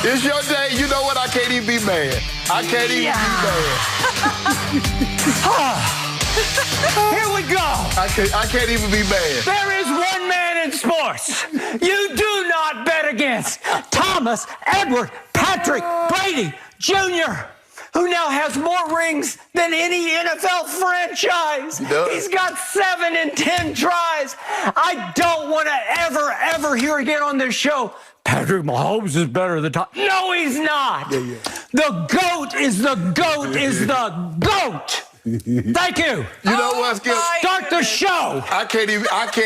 It's your day. You know what? I can't even be mad. I can't even be mad. Here we go. I can't even be mad. There is one man in sports you do not bet against. Thomas Edward Patrick Brady Jr., who now has more rings than any NFL franchise. He's got 7 in 10 tries. I don't want to ever hear again on this show, Patrick Mahomes is better than Tom. No, he's not. The GOAT is the GOAT is the GOAT. Thank you. You know what, Skip? Start the show. I can't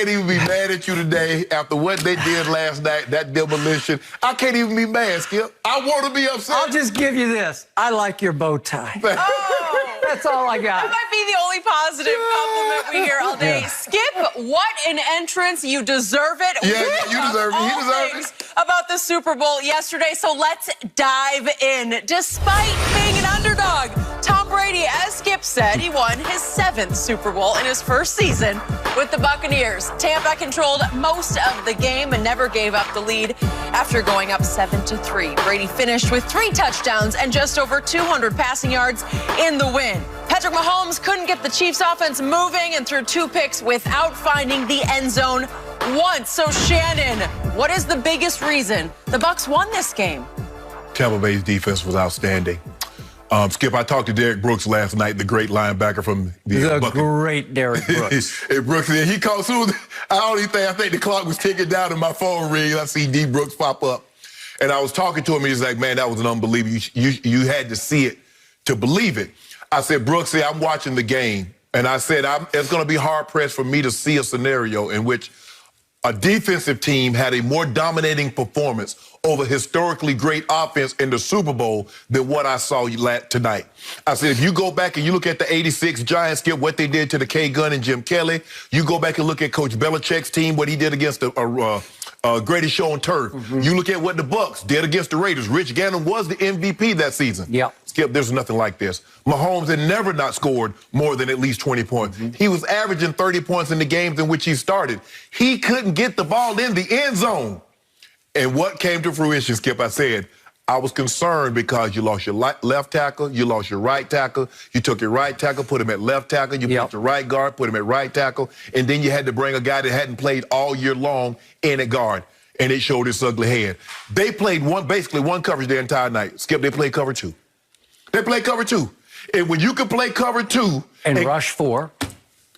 even be mad at you today after what they did last night, that demolition. I can't even be mad, Skip. I want to be upset. I'll just give you this. I like your bow tie. That's all I got. That might be the only positive compliment we hear all day. Skip, what an entrance. You deserve it. Yeah, you deserve it. He deserves it. About the Super Bowl yesterday, so let's dive in. Despite being an underdog, Tom Brady, as Skip said, he won his 7th Super Bowl in his first season with the Buccaneers. Tampa controlled most of the game and never gave up the lead after going up 7-3. Brady finished with 3 touchdowns and just over 200 passing yards in the win. Patrick Mahomes couldn't get the Chiefs offense moving and threw 2 picks without finding the end zone once. So Shannon, what is the biggest reason the Bucs won this game? Tampa Bay's defense was outstanding. Skip, I talked to Derek Brooks last night, the great linebacker from the great Derek Brooks. Brooks, he called soon. I think the clock was ticking down and my phone rings. I see D. Brooks pop up. And I was talking to him, he's like, man, that was an unbelievable. You had to see it to believe it. I said, Brooks, I'm watching the game. And I said, it's going to be hard-pressed for me to see a scenario in which a defensive team had a more dominating performance over historically great offense in the Super Bowl than what I saw tonight. I said, if you go back and you look at the '86 Giants, Skip, what they did to the K-Gun and Jim Kelly, you go back and look at Coach Belichick's team, what he did against the greatest show on turf. You look at what the Bucs did against the Raiders. Rich Gannon was the MVP that season. Skip, there's nothing like this. Mahomes had never not scored more than at least 20 points. He was averaging 30 points in the games in which he started. He couldn't get the ball in the end zone. And what came to fruition, Skip, I said, I was concerned because you lost your left tackle, you lost your right tackle, you took your right tackle, put him at left tackle, you put your right guard, put him at right tackle, and then you had to bring a guy that hadn't played all year long in at guard, and it showed its ugly head. They played basically one coverage the entire night. Skip, they played cover 2. They played cover 2. And when you can play cover 2... And rush 4.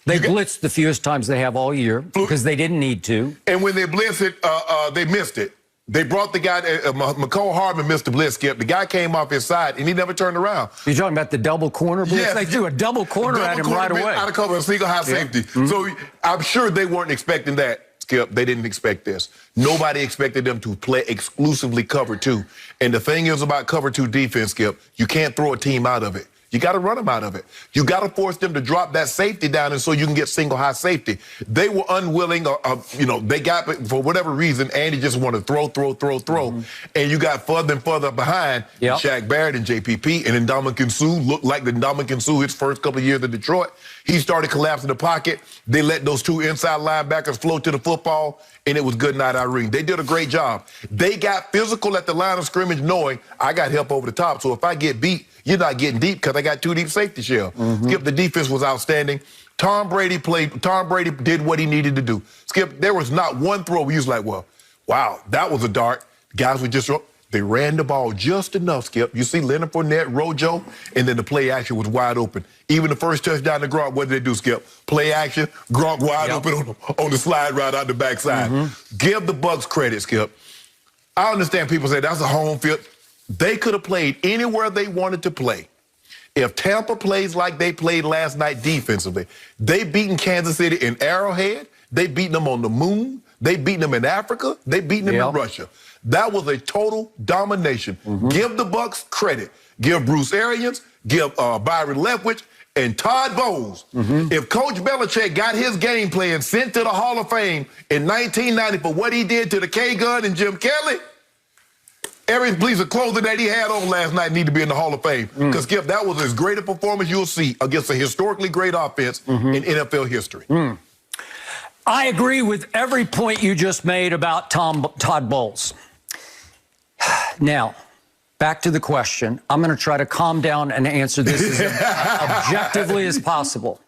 They blitzed the fewest times they have all year because they didn't need to. And when they blitzed it, they missed it. They brought the guy, McCole Hardman missed the blitz, Skip. The guy came off his side, and he never turned around. You're talking about the double corner blitz? Yes. They threw a double corner at him right away. Out of cover, a single high safety. So I'm sure they weren't expecting that, Skip. They didn't expect this. Nobody expected them to play exclusively cover 2. And the thing is about cover 2 defense, Skip, you can't throw a team out of it. You got to run them out of it. You got to force them to drop that safety down, and so you can get single high safety. They were unwilling, they got, for whatever reason, Andy just wanted to throw. And you got further and further behind Shaq Barrett and JPP, and Ndamukong Suh looked like the Ndamukong Suh his first couple of years in Detroit. He started collapsing the pocket. They let those 2 inside linebackers float to the football, and it was good night, Irene. They did a great job. They got physical at the line of scrimmage knowing I got help over the top, so if I get beat, you're not getting deep because I got 2 deep safety shell. Skip, the defense was outstanding. Tom Brady did what he needed to do. Skip, there was not one throw where he was like, well, wow, that was a dart. Guys were just, they ran the ball just enough, Skip. You see Leonard Fournette, Rojo, and then the play action was wide open. Even the first touchdown to Gronk, what did they do, Skip? Play action, Gronk wide open on the slide right out the backside. Give the Bucs credit, Skip. I understand people say that's a home field. They could have played anywhere they wanted to play. If Tampa plays like they played last night defensively, they beaten Kansas City in Arrowhead, they beaten them on the moon, they beaten them in Africa, they beaten them in Russia. That was a total domination. Give the Bucs credit. Give Bruce Arians, give Byron Leftwich, and Todd Bowles. If Coach Belichick got his game plan sent to the Hall of Fame in 1990 for what he did to the K-Gun and Jim Kelly, every piece of clothing that he had on last night need to be in the Hall of Fame. Because, Skip, that was as great a performance you'll see against a historically great offense in NFL history. I agree with every point you just made about Todd Bowles. Now, back to the question. I'm going to try to calm down and answer this as objectively as possible.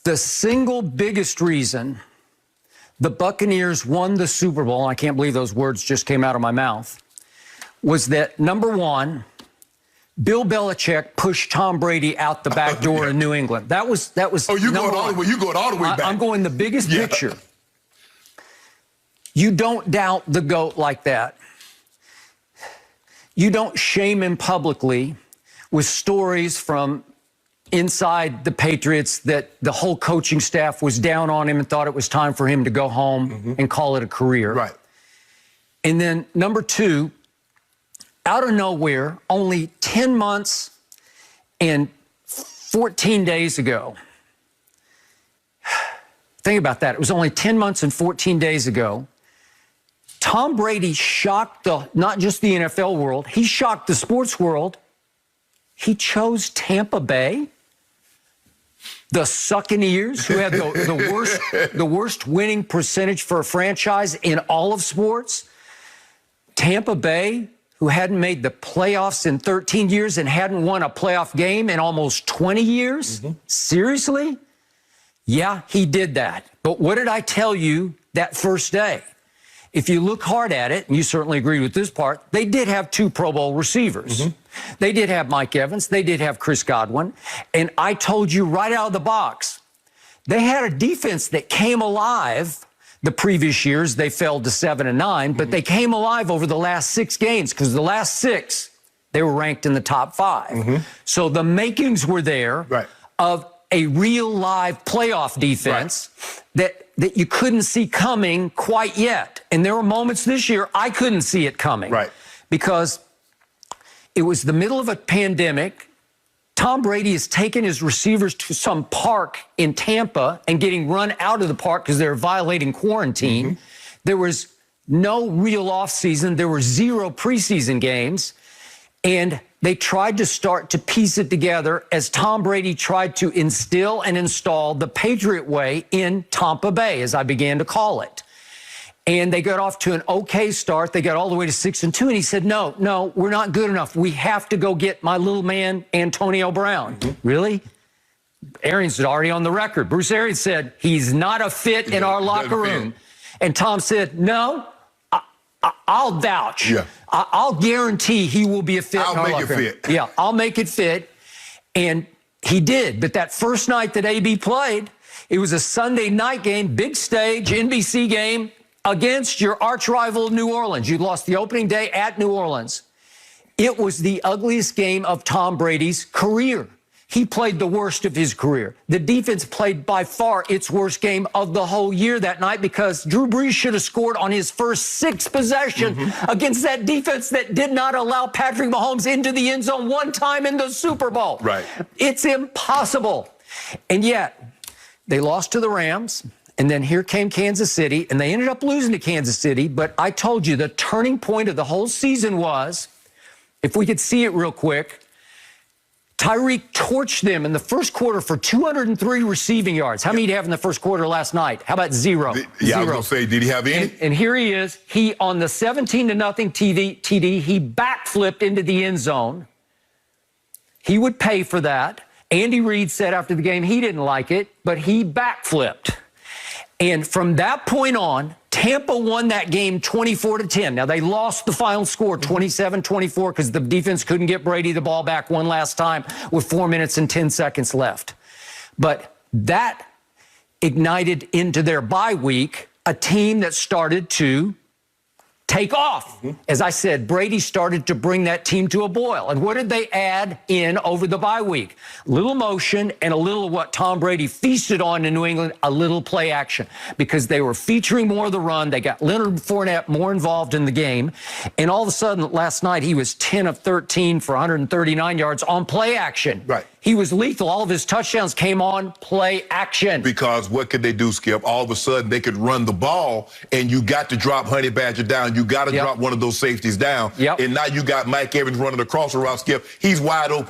The single biggest reason the Buccaneers won the Super Bowl, and I can't believe those words just came out of my mouth, was that, number one, Bill Belichick pushed Tom Brady out the back door in New England. That was. Oh, you're going all the way. You're going all the way back. I'm going the biggest picture. You don't doubt the GOAT like that. You don't shame him publicly with stories from inside the Patriots that the whole coaching staff was down on him and thought it was time for him to go home and call it a career. Right. And then number two, out of nowhere, only 10 months and 14 days ago. Think about that. It was only 10 months and 14 days ago. Tom Brady shocked not just the NFL world, he shocked the sports world. He chose Tampa Bay, the Succaneers, who had the worst winning percentage for a franchise in all of sports. Tampa Bay, who hadn't made the playoffs in 13 years and hadn't won a playoff game in almost 20 years? Seriously? Yeah, he did that. But what did I tell you that first day? If you look hard at it, and you certainly agree with this part, they did have 2 Pro Bowl receivers. They did have Mike Evans. They did have Chris Godwin. And I told you right out of the box, they had a defense that came alive. The previous years, they fell to 7-9, but they came alive over the last 6 games because the last 6, they were ranked in the top 5. So the makings were there of a real live playoff defense that you couldn't see coming quite yet. And there were moments this year I couldn't see it coming because it was the middle of a pandemic. Tom Brady has taken his receivers to some park in Tampa and getting run out of the park because they're violating quarantine. There was no real offseason. There were 0 preseason games. And they tried to start to piece it together as Tom Brady tried to instill and install the Patriot way in Tampa Bay, as I began to call it. And they got off to an okay start. They got all the way to 6-2. And he said, no, we're not good enough. We have to go get my little man, Antonio Brown. Really? Arians is already on the record. Bruce Arians said, he's not a fit in our locker room. And Tom said, no, I'll vouch. I'll guarantee he will be a fit in our locker room. I'll make it fit. Yeah, I'll make it fit. And he did. But that first night that AB played, it was a Sunday night game, big stage, NBC game, against your arch rival New Orleans. You lost the opening day at New Orleans. It was the ugliest game of Tom Brady's career. He played the worst of his career. The defense played by far its worst game of the whole year that night because Drew Brees should have scored on his first 6 possessions against that defense that did not allow Patrick Mahomes into the end zone one time in the Super Bowl. It's impossible. And yet, they lost to the Rams. And then here came Kansas City, and they ended up losing to Kansas City. But I told you the turning point of the whole season was, if we could see it real quick, Tyreek torched them in the first quarter for 203 receiving yards. How many did he have in the first quarter last night? How about 0? I was going to say, did he have any? And here he is. He, on the 17-0 TD, he backflipped into the end zone. He would pay for that. Andy Reid said after the game he didn't like it, but he backflipped. And from that point on, Tampa won that game 24-10. Now, they lost the final score 27-24 because the defense couldn't get Brady the ball back one last time with 4 minutes and 10 seconds left. But that ignited into their bye week a team that started to take off. As I said, Brady started to bring that team to a boil. And what did they add in over the bye week? A little motion and a little of what Tom Brady feasted on in New England, a little play action. Because they were featuring more of the run. They got Leonard Fournette more involved in the game. And all of a sudden, last night, he was 10 of 13 for 139 yards on play action. He was lethal. All of his touchdowns came on play action. Because what could they do, Skip? All of a sudden, they could run the ball, and you got to drop Honey Badger down. You got to drop one of those safeties down. And now you got Mike Evans running across the route, Skip. He's wide open.